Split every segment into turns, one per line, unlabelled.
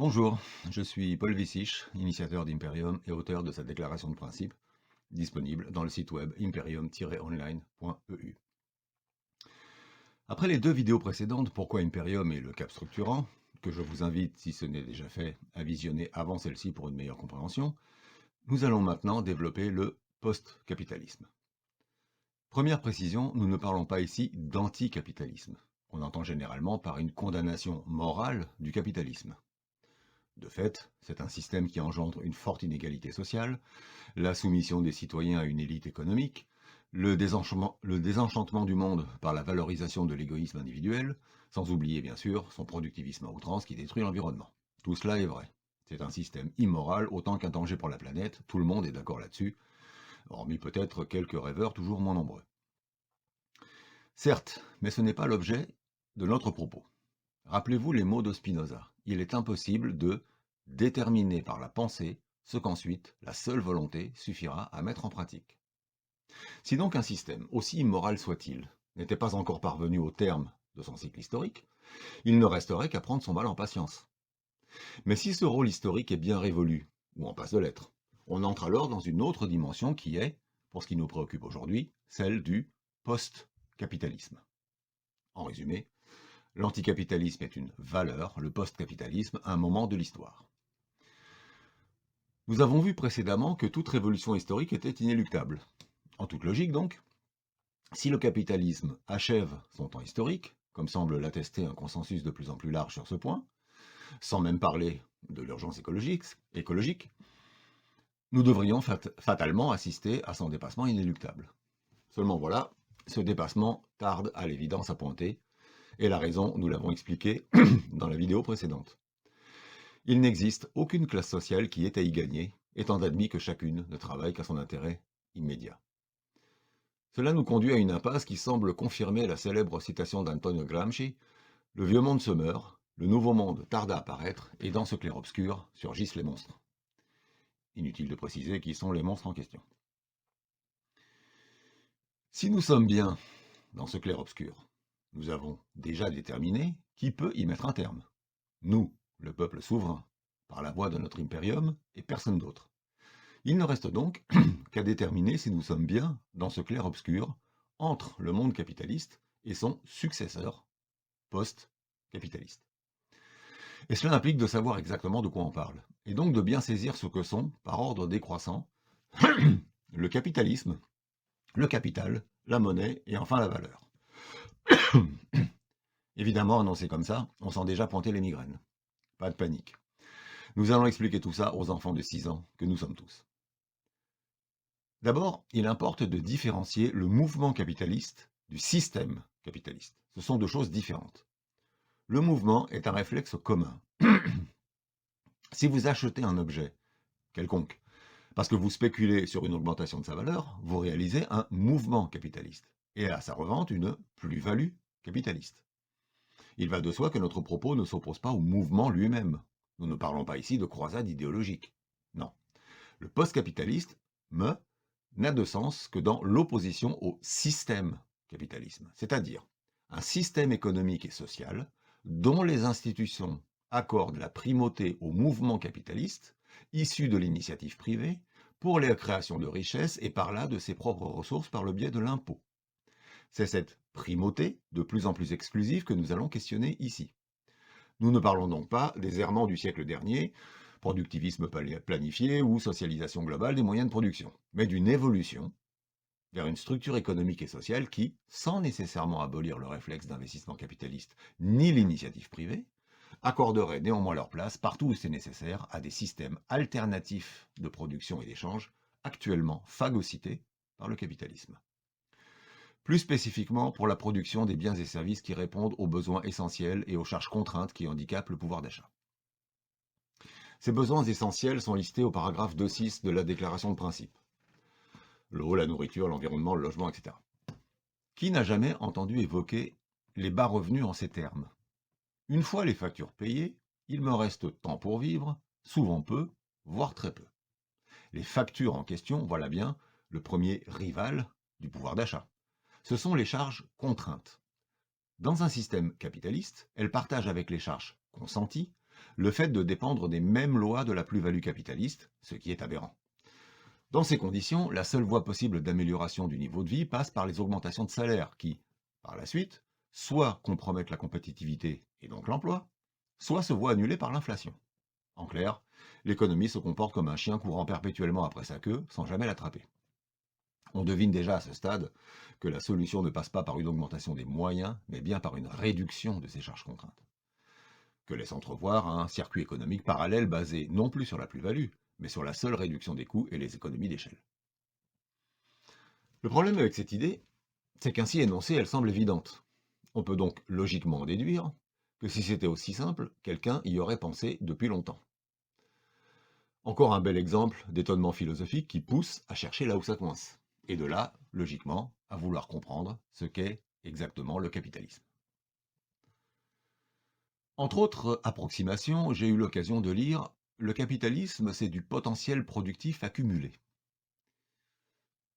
Bonjour, je suis Paul Vissich, initiateur d'Imperium et auteur de sa déclaration de principe, disponible dans le site web imperium-online.eu. Après les deux vidéos précédentes, Pourquoi Imperium et le cap structurant, que je vous invite, si ce n'est déjà fait, à visionner avant celle-ci pour une meilleure compréhension, nous allons maintenant développer le post-capitalisme. Première précision, nous ne parlons pas ici d'anticapitalisme. On entend généralement par une condamnation morale du capitalisme. De fait, c'est un système qui engendre une forte inégalité sociale, la soumission des citoyens à une élite économique, le désenchantement du monde par la valorisation de l'égoïsme individuel, sans oublier bien sûr son productivisme à outrance qui détruit l'environnement. Tout cela est vrai. C'est un système immoral autant qu'un danger pour la planète, tout le monde est d'accord là-dessus, hormis peut-être quelques rêveurs toujours moins nombreux. Certes, mais ce n'est pas l'objet de notre propos. Rappelez-vous les mots de Spinoza. Il est impossible de déterminer par la pensée ce qu'ensuite la seule volonté suffira à mettre en pratique. Si donc un système, aussi immoral soit-il, n'était pas encore parvenu au terme de son cycle historique, il ne resterait qu'à prendre son mal en patience. Mais si ce rôle historique est bien révolu, ou en passe de l'être, on entre alors dans une autre dimension qui est, pour ce qui nous préoccupe aujourd'hui, celle du post-capitalisme. En résumé, l'anticapitalisme est une valeur, le post-capitalisme un moment de l'histoire. Nous avons vu précédemment que toute révolution historique était inéluctable. En toute logique donc, si le capitalisme achève son temps historique, comme semble l'attester un consensus de plus en plus large sur ce point, sans même parler de l'urgence écologique, nous devrions fatalement assister à son dépassement inéluctable. Seulement voilà, ce dépassement tarde à l'évidence à pointer, et la raison, nous l'avons expliqué dans la vidéo précédente. Il n'existe aucune classe sociale qui ait à y gagner, étant admis que chacune ne travaille qu'à son intérêt immédiat. Cela nous conduit à une impasse qui semble confirmer la célèbre citation d'Antonio Gramsci: « Le vieux monde se meurt, le nouveau monde tarde à apparaître, et dans ce clair-obscur surgissent les monstres. » Inutile de préciser qui sont les monstres en question. Si nous sommes bien dans ce clair-obscur, nous avons déjà déterminé qui peut y mettre un terme. Nous, le peuple souverain, par la voix de notre impérium, et personne d'autre. Il ne reste donc qu'à déterminer si nous sommes bien dans ce clair-obscur entre le monde capitaliste et son successeur post-capitaliste. Et cela implique de savoir exactement de quoi on parle, et donc de bien saisir ce que sont, par ordre décroissant, le capitalisme, le capital, la monnaie et enfin la valeur. Évidemment, annoncé comme ça, on sent déjà pointer les migraines. Pas de panique. Nous allons expliquer tout ça aux enfants de 6 ans que nous sommes tous. D'abord, il importe de différencier le mouvement capitaliste du système capitaliste. Ce sont deux choses différentes. Le mouvement est un réflexe commun. Si vous achetez un objet quelconque, parce que vous spéculez sur une augmentation de sa valeur, vous réalisez un mouvement capitaliste, et à sa revente, une plus-value capitaliste. Il va de soi que notre propos ne s'oppose pas au mouvement lui-même. Nous ne parlons pas ici de croisade idéologique. Non. Le post-capitaliste n'a de sens que dans l'opposition au système capitalisme, c'est-à-dire un système économique et social dont les institutions accordent la primauté au mouvement capitaliste, issu de l'initiative privée, pour la création de richesses et par là de ses propres ressources par le biais de l'impôt. C'est cette primauté, de plus en plus exclusive, que nous allons questionner ici. Nous ne parlons donc pas des errements du siècle dernier, productivisme planifié ou socialisation globale des moyens de production, mais d'une évolution vers une structure économique et sociale qui, sans nécessairement abolir le réflexe d'investissement capitaliste ni l'initiative privée, accorderait néanmoins leur place, partout où c'est nécessaire, à des systèmes alternatifs de production et d'échange actuellement phagocytés par le capitalisme. Plus spécifiquement pour la production des biens et services qui répondent aux besoins essentiels et aux charges contraintes qui handicapent le pouvoir d'achat. Ces besoins essentiels sont listés au paragraphe 2.6 de la déclaration de principe. L'eau, la nourriture, l'environnement, le logement, etc. Qui n'a jamais entendu évoquer les bas revenus en ces termes? Une fois les factures payées, il me reste temps pour vivre, souvent peu, voire très peu. Les factures en question, voilà bien le premier rival du pouvoir d'achat. Ce sont les charges contraintes. Dans un système capitaliste, elles partagent avec les charges consenties le fait de dépendre des mêmes lois de la plus-value capitaliste, ce qui est aberrant. Dans ces conditions, la seule voie possible d'amélioration du niveau de vie passe par les augmentations de salaire qui, par la suite, soit compromettent la compétitivité et donc l'emploi, soit se voient annulées par l'inflation. En clair, l'économie se comporte comme un chien courant perpétuellement après sa queue sans jamais l'attraper. On devine déjà à ce stade que la solution ne passe pas par une augmentation des moyens, mais bien par une réduction de ces charges contraintes, que laisse entrevoir un circuit économique parallèle basé non plus sur la plus-value, mais sur la seule réduction des coûts et les économies d'échelle. Le problème avec cette idée, c'est qu'ainsi énoncée, elle semble évidente. On peut donc logiquement en déduire que si c'était aussi simple, quelqu'un y aurait pensé depuis longtemps. Encore un bel exemple d'étonnement philosophique qui pousse à chercher là où ça coince. Et de là, logiquement, à vouloir comprendre ce qu'est exactement le capitalisme. Entre autres approximations, j'ai eu l'occasion de lire Le capitalisme, c'est du potentiel productif accumulé.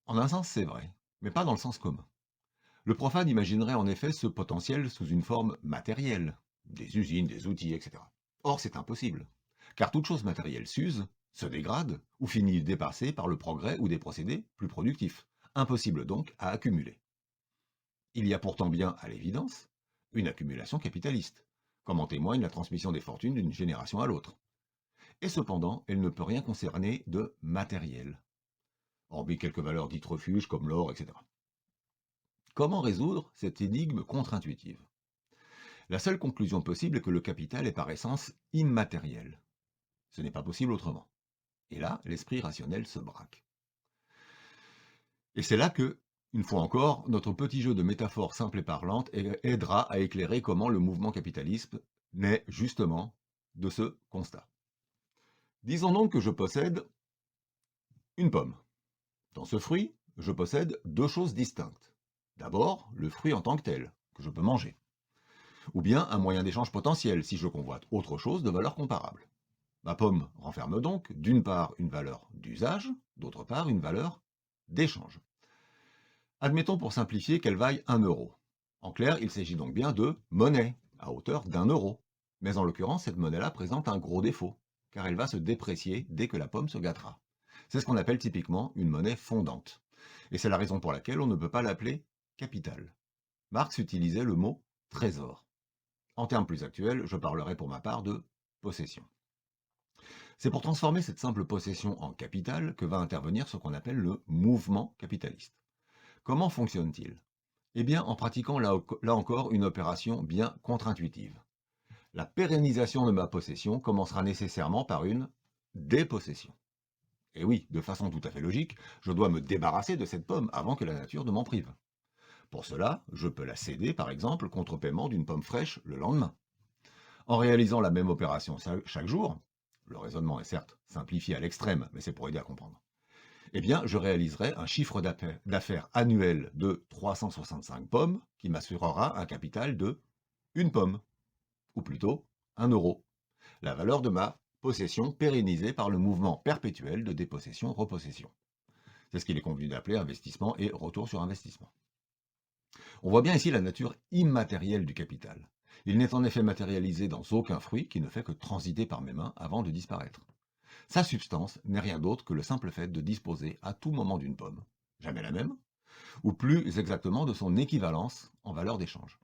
En un sens, c'est vrai, mais pas dans le sens commun. Le profane imaginerait en effet ce potentiel sous une forme matérielle, des usines, des outils, etc. Or, c'est impossible, car toute chose matérielle s'use, se dégrade, ou finit dépassée par le progrès ou des procédés plus productifs. Impossible donc à accumuler. Il y a pourtant bien, à l'évidence, une accumulation capitaliste, comme en témoigne la transmission des fortunes d'une génération à l'autre. Et cependant, elle ne peut rien concerner de matériel, hormis quelques valeurs dites refuges comme l'or, etc. Comment résoudre cette énigme contre-intuitive? La seule conclusion possible est que le capital est par essence immatériel. Ce n'est pas possible autrement. Et là, l'esprit rationnel se braque. Et c'est là que, une fois encore, notre petit jeu de métaphores simples et parlantes aidera à éclairer comment le mouvement capitaliste naît justement de ce constat. Disons donc que je possède une pomme. Dans ce fruit, je possède deux choses distinctes. D'abord, le fruit en tant que tel, que je peux manger. Ou bien un moyen d'échange potentiel si je convoite autre chose de valeur comparable. Ma pomme renferme donc, d'une part, une valeur d'usage, d'autre part, une valeur d'échange. Admettons pour simplifier qu'elle vaille 1 euro. En clair, il s'agit donc bien de monnaie, à hauteur d'1 euro. Mais en l'occurrence, cette monnaie-là présente un gros défaut, car elle va se déprécier dès que la pomme se gâtera. C'est ce qu'on appelle typiquement une monnaie fondante. Et c'est la raison pour laquelle on ne peut pas l'appeler capital. Marx utilisait le mot trésor. En termes plus actuels, je parlerai pour ma part de possession. C'est pour transformer cette simple possession en capital que va intervenir ce qu'on appelle le mouvement capitaliste. Comment fonctionne-t-il? Eh bien, en pratiquant là encore une opération bien contre-intuitive. La pérennisation de ma possession commencera nécessairement par une dépossession. Et oui, de façon tout à fait logique, je dois me débarrasser de cette pomme avant que la nature ne m'en prive. Pour cela, je peux la céder, par exemple, contre paiement d'une pomme fraîche le lendemain. En réalisant la même opération chaque jour, le raisonnement est certes simplifié à l'extrême, mais c'est pour aider à comprendre, eh bien, je réaliserai un chiffre d'affaires annuel de 365 pommes qui m'assurera un capital de une pomme, ou plutôt 1 euro, la valeur de ma possession pérennisée par le mouvement perpétuel de dépossession-repossession. C'est ce qu'il est convenu d'appeler investissement et retour sur investissement. On voit bien ici la nature immatérielle du capital. Il n'est en effet matérialisé dans aucun fruit qui ne fait que transiter par mes mains avant de disparaître. Sa substance n'est rien d'autre que le simple fait de disposer à tout moment d'une pomme, jamais la même, ou plus exactement de son équivalence en valeur d'échange.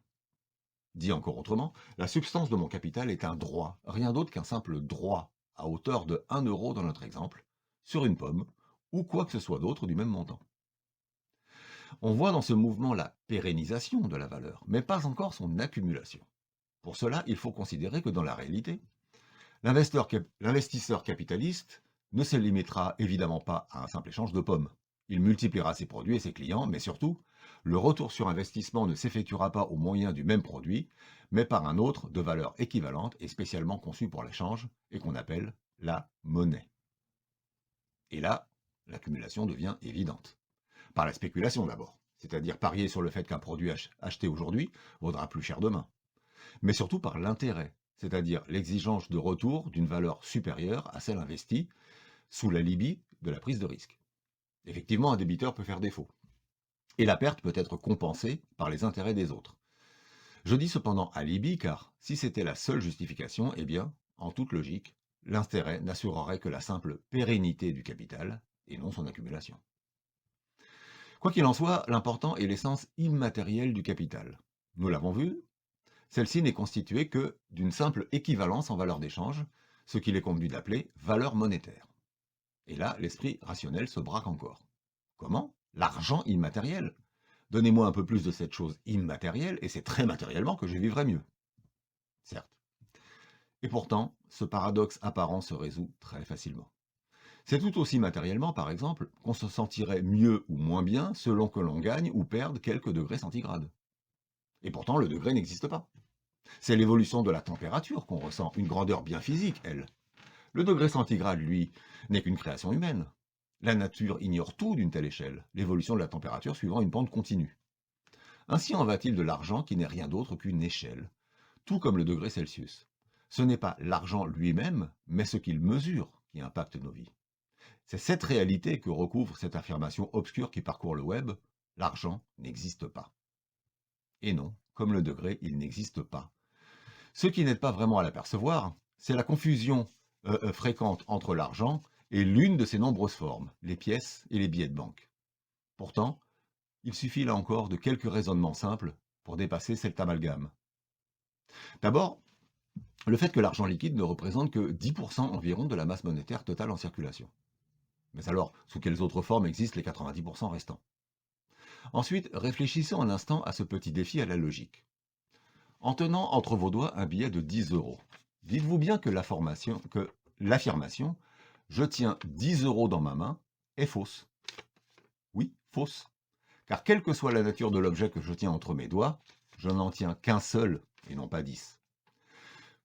Dit encore autrement, la substance de mon capital est un droit, rien d'autre qu'un simple droit, à hauteur de 1 euro dans notre exemple, sur une pomme, ou quoi que ce soit d'autre du même montant. On voit dans ce mouvement la pérennisation de la valeur, mais pas encore son accumulation. Pour cela, il faut considérer que dans la réalité, l'investisseur capitaliste ne se limitera évidemment pas à un simple échange de pommes. Il multipliera ses produits et ses clients, mais surtout, le retour sur investissement ne s'effectuera pas au moyen du même produit, mais par un autre de valeur équivalente et spécialement conçu pour l'échange, et qu'on appelle la monnaie. Et là, l'accumulation devient évidente. Par la spéculation d'abord, c'est-à-dire parier sur le fait qu'un produit acheté aujourd'hui vaudra plus cher demain, mais surtout par l'intérêt, c'est-à-dire l'exigence de retour d'une valeur supérieure à celle investie, sous l'alibi de la prise de risque. Effectivement, un débiteur peut faire défaut, et la perte peut être compensée par les intérêts des autres. Je dis cependant alibi car, si c'était la seule justification, eh bien, en toute logique, l'intérêt n'assurerait que la simple pérennité du capital et non son accumulation. Quoi qu'il en soit, l'important est l'essence immatérielle du capital. Nous l'avons vu, celle-ci n'est constituée que d'une simple équivalence en valeur d'échange, ce qu'il est convenu d'appeler valeur monétaire. Et là, l'esprit rationnel se braque encore. Comment? L'argent immatériel. Donnez-moi un peu plus de cette chose immatérielle, et c'est très matériellement que je vivrai mieux. Certes. Et pourtant, ce paradoxe apparent se résout très facilement. C'est tout aussi matériellement, par exemple, qu'on se sentirait mieux ou moins bien selon que l'on gagne ou perde quelques degrés centigrades. Et pourtant, le degré n'existe pas. C'est l'évolution de la température qu'on ressent, une grandeur bien physique, elle. Le degré centigrade, lui, n'est qu'une création humaine. La nature ignore tout d'une telle échelle, l'évolution de la température suivant une pente continue. Ainsi en va-t-il de l'argent qui n'est rien d'autre qu'une échelle, tout comme le degré Celsius. Ce n'est pas l'argent lui-même, mais ce qu'il mesure qui impacte nos vies. C'est cette réalité que recouvre cette affirmation obscure qui parcourt le web, l'argent n'existe pas. Et non, comme le degré, il n'existe pas. Ce qui n'aide pas vraiment à l'apercevoir, c'est la confusion fréquente entre l'argent et l'une de ses nombreuses formes, les pièces et les billets de banque. Pourtant, il suffit là encore de quelques raisonnements simples pour dépasser cet amalgame. D'abord, le fait que l'argent liquide ne représente que 10% environ de la masse monétaire totale en circulation. Mais alors, sous quelles autres formes existent les 90% restants? Ensuite, réfléchissons un instant à ce petit défi à la logique. En tenant entre vos doigts un billet de 10 euros, dites-vous bien que l'affirmation « je tiens 10 euros dans ma main » est fausse. Oui, fausse. Car quelle que soit la nature de l'objet que je tiens entre mes doigts, je n'en tiens qu'un seul et non pas 10.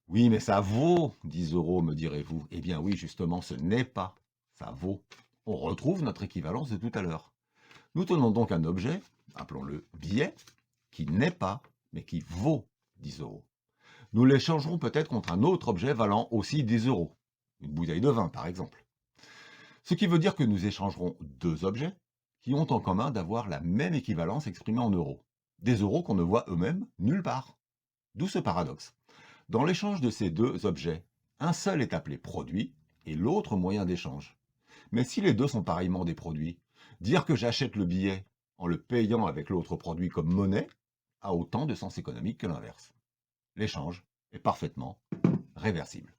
Oui, mais ça vaut 10 euros, me direz-vous. Eh bien oui, justement, ce n'est pas. Ça vaut. On retrouve notre équivalence de tout à l'heure. Nous tenons donc un objet, appelons-le billet, qui n'est pas, mais qui vaut 10 euros. Nous l'échangerons peut-être contre un autre objet valant aussi 10 euros. Une bouteille de vin, par exemple. Ce qui veut dire que nous échangerons deux objets qui ont en commun d'avoir la même équivalence exprimée en euros. Des euros qu'on ne voit eux-mêmes nulle part. D'où ce paradoxe. Dans l'échange de ces deux objets, un seul est appelé produit et l'autre moyen d'échange. Mais si les deux sont pareillement des produits, dire que j'achète le billet en le payant avec l'autre produit comme monnaie a autant de sens économique que l'inverse. L'échange est parfaitement réversible.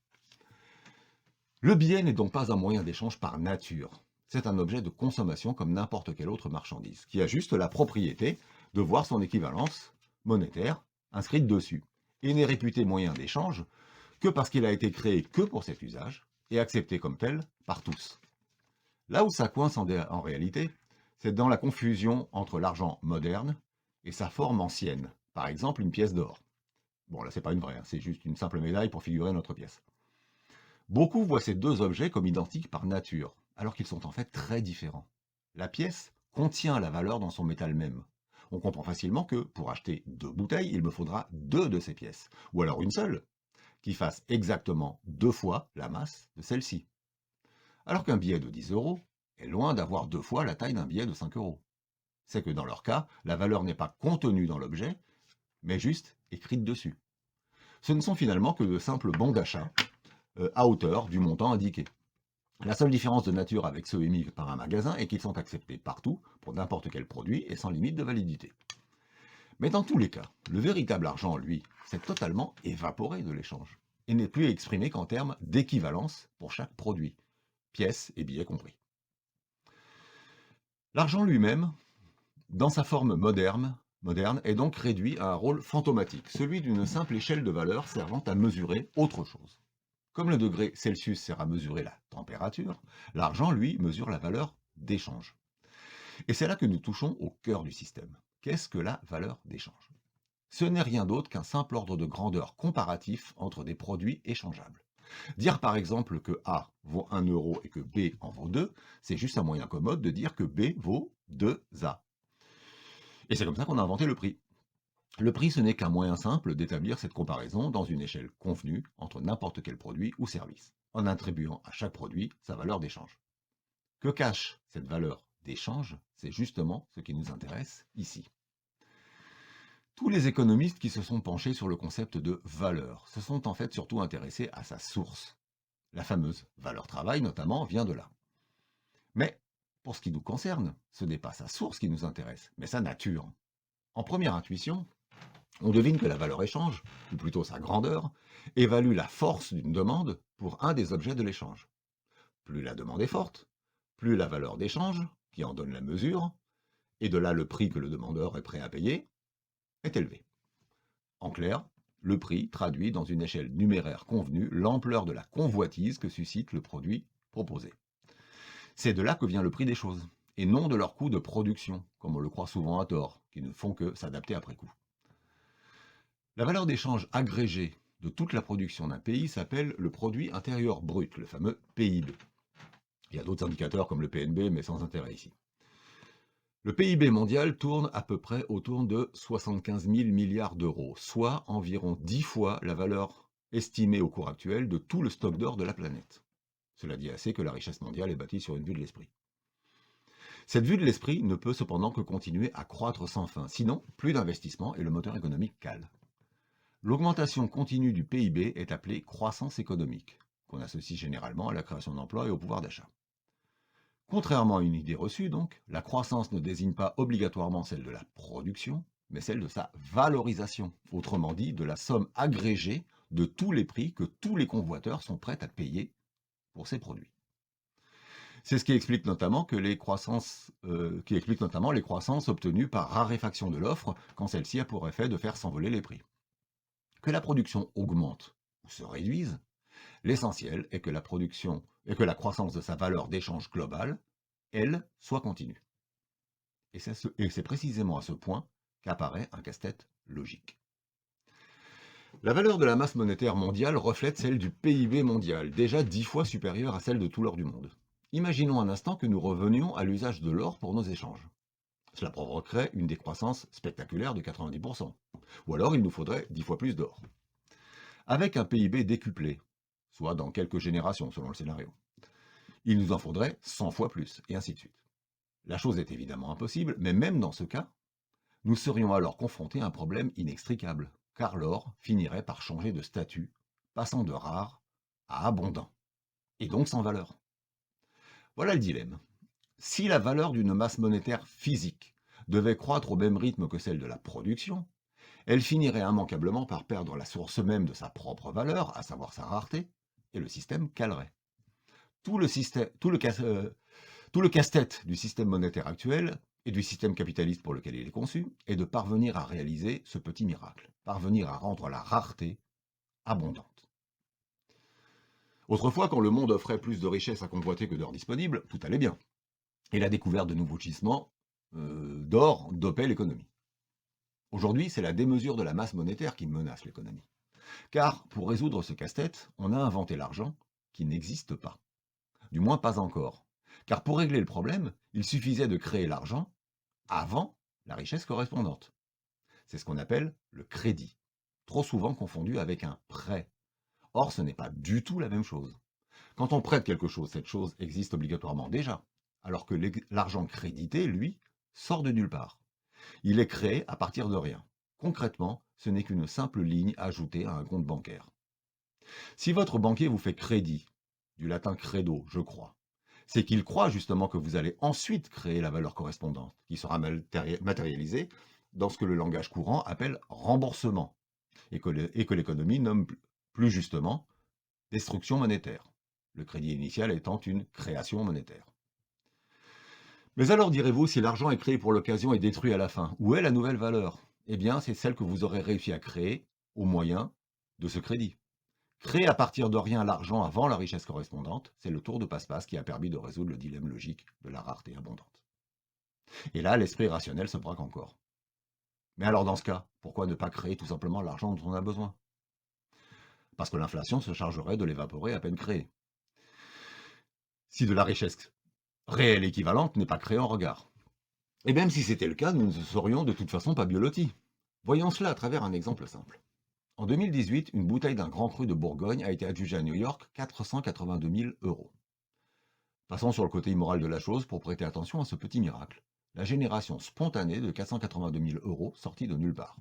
Le billet n'est donc pas un moyen d'échange par nature. C'est un objet de consommation comme n'importe quelle autre marchandise, qui a juste la propriété de voir son équivalence monétaire inscrite dessus, et n'est réputé moyen d'échange que parce qu'il a été créé que pour cet usage, et accepté comme tel par tous. Là où ça coince en réalité, c'est dans la confusion entre l'argent moderne et sa forme ancienne, par exemple une pièce d'or. Bon là c'est pas une vraie, c'est juste une simple médaille pour figurer notre pièce. Beaucoup voient ces deux objets comme identiques par nature, alors qu'ils sont en fait très différents. La pièce contient la valeur dans son métal même. On comprend facilement que, pour acheter deux bouteilles, il me faudra deux de ces pièces, ou alors une seule, qui fasse exactement 2 fois la masse de celle-ci. Alors qu'un billet de 10 euros est loin d'avoir 2 fois la taille d'un billet de 5 euros. C'est que dans leur cas, la valeur n'est pas contenue dans l'objet, mais juste écrite dessus. Ce ne sont finalement que de simples bons d'achat à hauteur du montant indiqué. La seule différence de nature avec ceux émis par un magasin est qu'ils sont acceptés partout, pour n'importe quel produit et sans limite de validité. Mais dans tous les cas, le véritable argent, lui, s'est totalement évaporé de l'échange, et n'est plus exprimé qu'en termes d'équivalence pour chaque produit, pièces et billets compris. L'argent lui-même, dans sa forme moderne, est donc réduit à un rôle fantomatique, celui d'une simple échelle de valeur servant à mesurer autre chose. Comme le degré Celsius sert à mesurer la température, l'argent, lui, mesure la valeur d'échange. Et c'est là que nous touchons au cœur du système. Qu'est-ce que la valeur d'échange? Ce n'est rien d'autre qu'un simple ordre de grandeur comparatif entre des produits échangeables. Dire par exemple que A vaut 1 euro et que B en vaut 2, c'est juste un moyen commode de dire que B vaut 2A. Et c'est comme ça qu'on a inventé le prix. Le prix, ce n'est qu'un moyen simple d'établir cette comparaison dans une échelle convenue entre n'importe quel produit ou service, en attribuant à chaque produit sa valeur d'échange. Que cache cette valeur d'échange? C'est justement ce qui nous intéresse ici. Tous les économistes qui se sont penchés sur le concept de valeur se sont en fait surtout intéressés à sa source. La fameuse valeur travail, notamment, vient de là. Mais, pour ce qui nous concerne, ce n'est pas sa source qui nous intéresse, mais sa nature. En première intuition, on devine que la valeur échange, ou plutôt sa grandeur, évalue la force d'une demande pour un des objets de l'échange. Plus la demande est forte, plus la valeur d'échange, qui en donne la mesure, et de là le prix que le demandeur est prêt à payer, est élevé. En clair, le prix traduit dans une échelle numéraire convenue l'ampleur de la convoitise que suscite le produit proposé. C'est de là que vient le prix des choses, et non de leur coût de production, comme on le croit souvent à tort, qui ne font que s'adapter après coup. La valeur d'échange agrégée de toute la production d'un pays s'appelle le produit intérieur brut, le fameux PIB. Il y a d'autres indicateurs comme le PNB, mais sans intérêt ici. Le PIB mondial tourne à peu près autour de 75 000 milliards d'euros, soit environ 10 fois la valeur estimée au cours actuel de tout le stock d'or de la planète. Cela dit assez que la richesse mondiale est bâtie sur une vue de l'esprit. Cette vue de l'esprit ne peut cependant que continuer à croître sans fin, sinon plus d'investissement et le moteur économique cale. L'augmentation continue du PIB est appelée croissance économique, qu'on associe généralement à la création d'emplois et au pouvoir d'achat. Contrairement à une idée reçue, donc, la croissance ne désigne pas obligatoirement celle de la production, mais celle de sa valorisation, autrement dit de la somme agrégée de tous les prix que tous les convoiteurs sont prêts à payer pour ces produits. C'est ce qui explique notamment les croissances obtenues par raréfaction de l'offre quand celle-ci a pour effet de faire s'envoler les prix. Que la production augmente ou se réduise, l'essentiel est que la croissance de sa valeur d'échange globale, elle, soit continue. Et c'est précisément à ce point qu'apparaît un casse-tête logique. La valeur de la masse monétaire mondiale reflète celle du PIB mondial, déjà 10 fois supérieure à celle de tout l'or du monde. Imaginons un instant que nous revenions à l'usage de l'or pour nos échanges. Cela provoquerait une décroissance spectaculaire de 90%. Ou alors il nous faudrait 10 fois plus d'or. Avec un PIB décuplé, soit dans quelques générations selon le scénario, il nous en faudrait 100 fois plus, et ainsi de suite. La chose est évidemment impossible, mais même dans ce cas, nous serions alors confrontés à un problème inextricable, car l'or finirait par changer de statut, passant de rare à abondant, et donc sans valeur. Voilà le dilemme. Si la valeur d'une masse monétaire physique devait croître au même rythme que celle de la production, elle finirait immanquablement par perdre la source même de sa propre valeur, à savoir sa rareté, et le système calerait. Tout le casse-tête du système monétaire actuel et du système capitaliste pour lequel il est conçu est de parvenir à réaliser ce petit miracle, parvenir à rendre la rareté abondante. Autrefois, quand le monde offrait plus de richesses à convoiter que d'or disponible, tout allait bien. Et la découverte de nouveaux gisements d'or dopait l'économie. Aujourd'hui, c'est la démesure de la masse monétaire qui menace l'économie. Car, pour résoudre ce casse-tête, on a inventé l'argent qui n'existe pas. Du moins pas encore. Car pour régler le problème, il suffisait de créer l'argent avant la richesse correspondante. C'est ce qu'on appelle le crédit, trop souvent confondu avec un prêt. Or, ce n'est pas du tout la même chose. Quand on prête quelque chose, cette chose existe obligatoirement déjà, alors que l'argent crédité, lui, sort de nulle part. Il est créé à partir de rien. Concrètement, ce n'est qu'une simple ligne ajoutée à un compte bancaire. Si votre banquier vous fait crédit, du latin credo, je crois, c'est qu'il croit justement que vous allez ensuite créer la valeur correspondante, qui sera matérialisée dans ce que le langage courant appelle remboursement, et que l'économie nomme plus justement destruction monétaire, le crédit initial étant une création monétaire. Mais alors direz-vous, si l'argent est créé pour l'occasion et détruit à la fin, où est la nouvelle valeur? Eh bien, c'est celle que vous aurez réussi à créer au moyen de ce crédit. Créer à partir de rien l'argent avant la richesse correspondante, c'est le tour de passe-passe qui a permis de résoudre le dilemme logique de la rareté abondante. Et là, l'esprit rationnel se braque encore. Mais alors dans ce cas, pourquoi ne pas créer tout simplement l'argent dont on a besoin? Parce que l'inflation se chargerait de l'évaporer à peine créée. Si de la richesse réelle équivalente n'est pas créée en regard. Et même si c'était le cas, nous ne serions de toute façon pas bien lotis. Voyons cela à travers un exemple simple. En 2018, une bouteille d'un grand cru de Bourgogne a été adjugée à New York 482 000 euros. Passons sur le côté immoral de la chose pour prêter attention à ce petit miracle. La génération spontanée de 482 000 euros sortis de nulle part.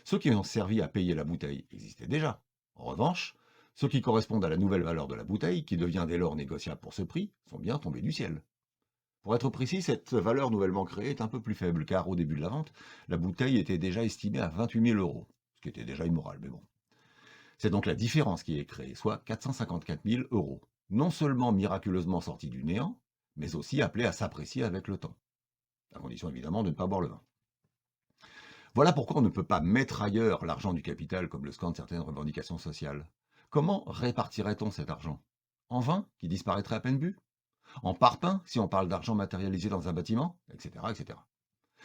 Ceux qui ont servi à payer la bouteille existaient déjà. En revanche, ceux qui correspondent à la nouvelle valeur de la bouteille, qui devient dès lors négociable pour ce prix, sont bien tombés du ciel. Pour être précis, cette valeur nouvellement créée est un peu plus faible, car au début de la vente, la bouteille était déjà estimée à 28 000 euros, ce qui était déjà immoral, mais bon. C'est donc la différence qui est créée, soit 454 000 euros, non seulement miraculeusement sortie du néant, mais aussi appelée à s'apprécier avec le temps, à condition évidemment de ne pas boire le vin. Voilà pourquoi on ne peut pas mettre ailleurs l'argent du capital comme le scandent certaines revendications sociales. Comment répartirait-on cet argent? En vin, qui disparaîtrait à peine bu? En parpaing, si on parle d'argent matérialisé dans un bâtiment? Etc., etc.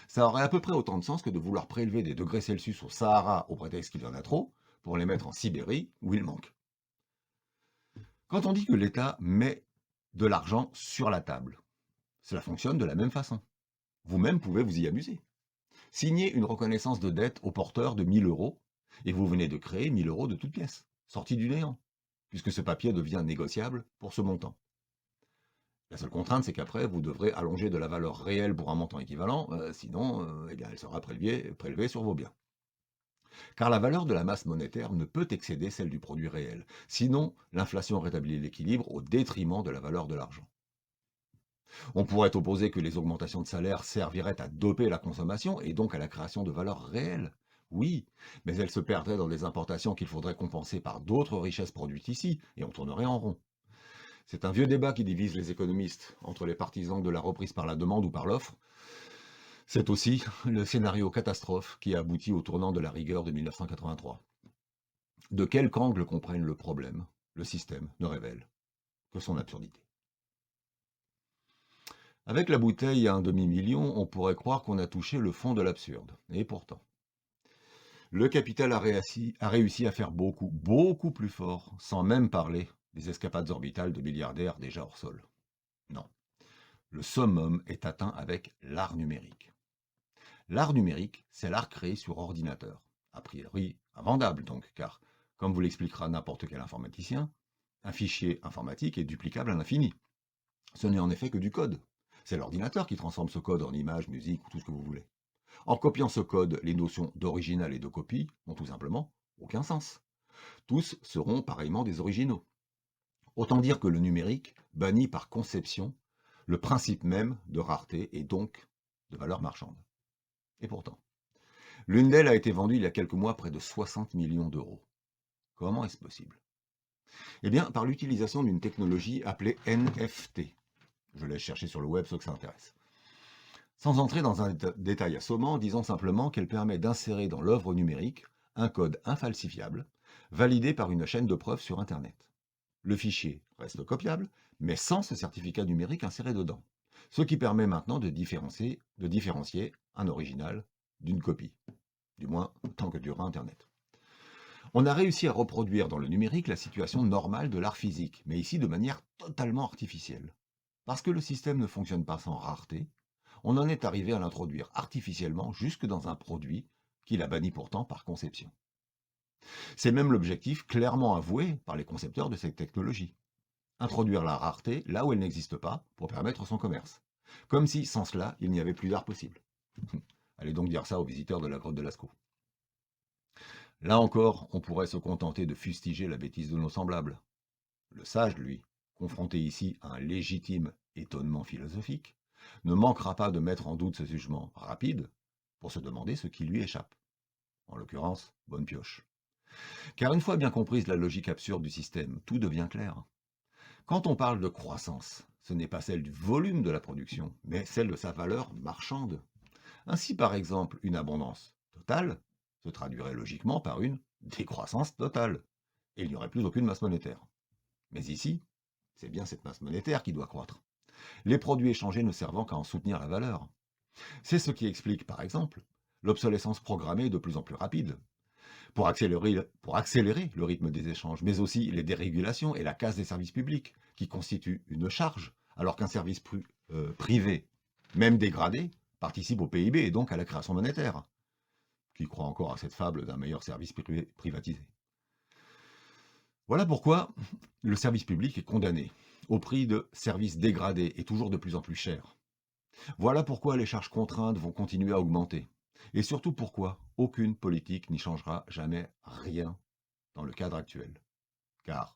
Ça aurait à peu près autant de sens que de vouloir prélever des degrés Celsius au Sahara au prétexte qu'il y en a trop, pour les mettre en Sibérie, où il manque. Quand on dit que l'État met de l'argent sur la table, cela fonctionne de la même façon. Vous-même pouvez vous y amuser. Signez une reconnaissance de dette au porteur de 1000 euros, et vous venez de créer 1000 euros de toutes pièces, sortis du néant, puisque ce papier devient négociable pour ce montant. La seule contrainte, c'est qu'après, vous devrez allonger de la valeur réelle pour un montant équivalent, sinon, eh bien, elle sera prélevée sur vos biens. Car la valeur de la masse monétaire ne peut excéder celle du produit réel, sinon l'inflation rétablit l'équilibre au détriment de la valeur de l'argent. On pourrait opposer que les augmentations de salaire serviraient à doper la consommation et donc à la création de valeur réelle. Oui, mais elles se perdraient dans des importations qu'il faudrait compenser par d'autres richesses produites ici, et on tournerait en rond. C'est un vieux débat qui divise les économistes entre les partisans de la reprise par la demande ou par l'offre. C'est aussi le scénario catastrophe qui a abouti au tournant de la rigueur de 1983. De quelque angle qu'on prenne le problème, le système ne révèle que son absurdité. Avec la bouteille à un demi-million, on pourrait croire qu'on a touché le fond de l'absurde. Et pourtant, le capital a réussi à faire beaucoup, beaucoup plus fort, sans même parler des escapades orbitales de milliardaires déjà hors sol. Non. Le summum est atteint avec l'art numérique. L'art numérique, c'est l'art créé sur ordinateur. A priori, invendable donc, car, comme vous l'expliquera n'importe quel informaticien, un fichier informatique est duplicable à l'infini. Ce n'est en effet que du code. C'est l'ordinateur qui transforme ce code en images, musique ou tout ce que vous voulez. En copiant ce code, les notions d'original et de copie n'ont tout simplement aucun sens. Tous seront pareillement des originaux. Autant dire que le numérique bannit par conception le principe même de rareté et donc de valeur marchande. Et pourtant, l'une d'elles a été vendue il y a quelques mois à près de 60 millions d'euros. Comment est-ce possible? Eh bien, par l'utilisation d'une technologie appelée NFT. Je laisse chercher sur le web ceux que ça intéresse. Sans entrer dans un détail assommant, disons simplement qu'elle permet d'insérer dans l'œuvre numérique un code infalsifiable, validé par une chaîne de preuves sur Internet. Le fichier reste copiable, mais sans ce certificat numérique inséré dedans, ce qui permet maintenant de différencier un original d'une copie, du moins tant que durera Internet. On a réussi à reproduire dans le numérique la situation normale de l'art physique, mais ici de manière totalement artificielle. Parce que le système ne fonctionne pas sans rareté, on en est arrivé à l'introduire artificiellement jusque dans un produit qu'il a banni pourtant par conception. C'est même l'objectif clairement avoué par les concepteurs de cette technologie. Introduire la rareté là où elle n'existe pas pour permettre son commerce. Comme si, sans cela, il n'y avait plus d'art possible. Allez donc dire ça aux visiteurs de la grotte de Lascaux. Là encore, on pourrait se contenter de fustiger la bêtise de nos semblables. Le sage, lui, confronté ici à un légitime étonnement philosophique, ne manquera pas de mettre en doute ce jugement rapide pour se demander ce qui lui échappe. En l'occurrence, bonne pioche. Car une fois bien comprise la logique absurde du système, tout devient clair. Quand on parle de croissance, ce n'est pas celle du volume de la production, mais celle de sa valeur marchande. Ainsi, par exemple, une abondance totale se traduirait logiquement par une décroissance totale, et il n'y aurait plus aucune masse monétaire. Mais ici, c'est bien cette masse monétaire qui doit croître, les produits échangés ne servant qu'à en soutenir la valeur. C'est ce qui explique, par exemple, l'obsolescence programmée de plus en plus rapide, pour accélérer le rythme des échanges, mais aussi les dérégulations et la casse des services publics, qui constituent une charge, alors qu'un service privé, même dégradé, participe au PIB et donc à la création monétaire. Qui croit encore à cette fable d'un meilleur service privatisé? Voilà pourquoi le service public est condamné, au prix de services dégradés et toujours de plus en plus chers. Voilà pourquoi les charges contraintes vont continuer à augmenter. Et surtout pourquoi aucune politique n'y changera jamais rien dans le cadre actuel. Car,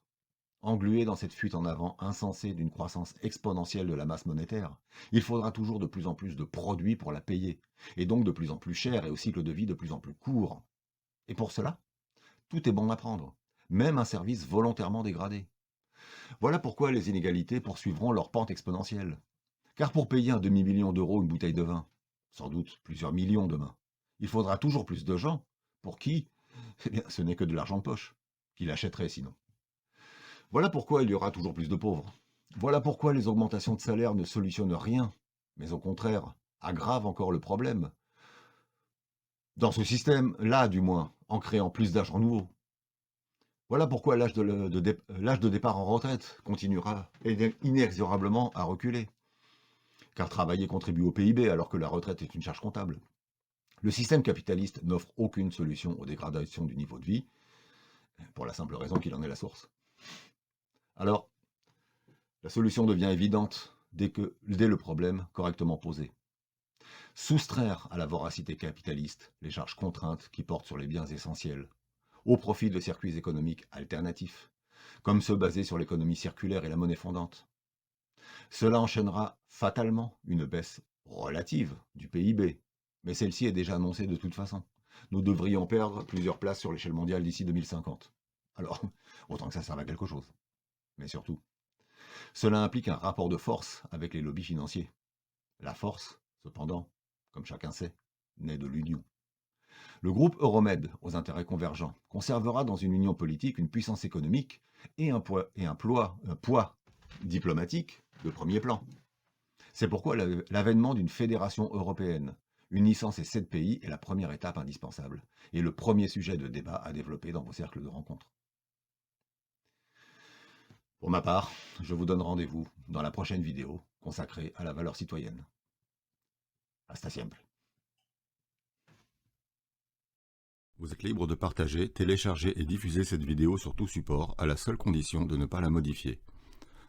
englué dans cette fuite en avant insensée d'une croissance exponentielle de la masse monétaire, il faudra toujours de plus en plus de produits pour la payer, et donc de plus en plus cher et au cycle de vie de plus en plus court. Et pour cela, tout est bon à prendre, même un service volontairement dégradé. Voilà pourquoi les inégalités poursuivront leur pente exponentielle. Car pour payer un demi-million d'euros une bouteille de vin, sans doute plusieurs millions demain, il faudra toujours plus de gens pour qui, eh bien, ce n'est que de l'argent de poche, qui l'achèterait sinon. Voilà pourquoi il y aura toujours plus de pauvres. Voilà pourquoi les augmentations de salaire ne solutionnent rien, mais au contraire, aggravent encore le problème. Dans ce système-là, du moins, en créant plus d'argent nouveau. Voilà pourquoi l'âge de départ en retraite continuera inexorablement à reculer. Car travailler contribue au PIB alors que la retraite est une charge comptable. Le système capitaliste n'offre aucune solution aux dégradations du niveau de vie, pour la simple raison qu'il en est la source. Alors, la solution devient évidente dès le problème correctement posé. Soustraire à la voracité capitaliste les charges contraintes qui portent sur les biens essentiels, au profit de circuits économiques alternatifs, comme ceux basés sur l'économie circulaire et la monnaie fondante. Cela enchaînera fatalement une baisse relative du PIB, mais celle-ci est déjà annoncée de toute façon. Nous devrions perdre plusieurs places sur l'échelle mondiale d'ici 2050. Alors, autant que ça serve à quelque chose. Mais surtout, cela implique un rapport de force avec les lobbies financiers. La force, cependant, comme chacun sait, naît de l'union. Le groupe Euromed, aux intérêts convergents, conservera dans une union politique une puissance économique et un poids diplomatique de premier plan. C'est pourquoi l'avènement d'une fédération européenne, unissant ces 7 pays, est la première étape indispensable et le premier sujet de débat à développer dans vos cercles de rencontres. Pour ma part, je vous donne rendez-vous dans la prochaine vidéo consacrée à la valeur citoyenne. Hasta siempre.
Vous êtes libre de partager, télécharger et diffuser cette vidéo sur tout support à la seule condition de ne pas la modifier.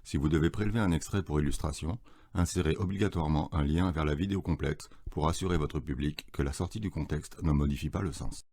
Si vous devez prélever un extrait pour illustration, insérez obligatoirement un lien vers la vidéo complète pour assurer votre public que la sortie du contexte ne modifie pas le sens.